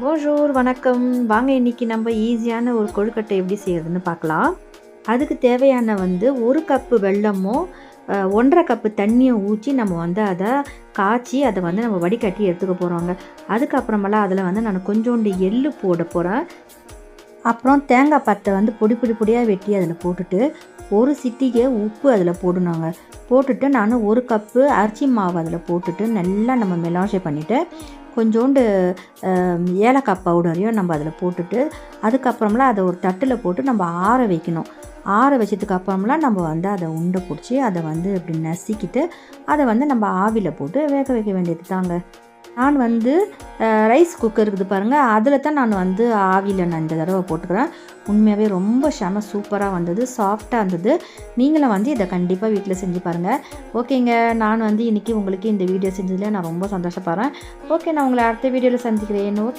Bonjour வணக்கம். வாங்க இன்னைக்கு நம்ம ஈஸியான ஒரு கொழுக்கட்டை எப்படி செய்யறதுன்னு பார்க்கலாம். அதுக்கு தேவையான 1 கப்பு வெல்லமும் 1.5 கப்பு தண்ணியை ஊற்றி நம்ம அதை காய்ச்சி அதை நம்ம வடிகட்டி எடுத்துக்க போகிறோங்க. அதுக்கப்புறமெல்லாம் அதில் நான் கொஞ்சோண்டு எள்ளு போட போகிறேன். அப்புறம் தேங்காய் பத்தை பொடி பொடியாக வெட்டி அதில் போட்டுட்டு ஒரு சிட்டிகை உப்பு அதில் போடணுங்க. போட்டுட்டு நான் 1 கப்பு அரிசி மாவு அதில் போட்டுட்டு நல்லா நம்ம மெலாஞ்சை பண்ணிவிட்டு கொஞ்சோண்டு ஏலக்காய் பவுடரையும் நம்ம அதில் போட்டுட்டு அதுக்கப்புறமெல்லாம் அதை ஒரு தட்டில் போட்டு நம்ம ஆற வைக்கணும். ஆற வச்சதுக்கு அப்புறமெல்லாம் நம்ம அதை உண்டை பிடிச்சி அதை இப்படி நசுக்கிட்டு அதை நம்ம ஆவியில் போட்டு வேக வைக்க வேண்டியது தாங்க. நான் ரைஸ் குக்கர் இருக்குது பாருங்கள், அதில் தான் நான் ஆவியில் இந்த தடவை போட்டுக்கிறேன். உண்மையாகவே ரொம்ப சூப்பராக வந்தது, சாஃப்டாக இருந்தது. நீங்களும் இதை கண்டிப்பாக வீட்டில் செஞ்சு பாருங்கள். ஓகேங்க, நான் இன்றைக்கி உங்களுக்கு இந்த வீடியோ செஞ்சதில் நான் ரொம்ப சந்தோஷப்படுறேன். ஓகே, நான் உங்களை அடுத்த வீடியோவில் சந்திக்கிறேன்.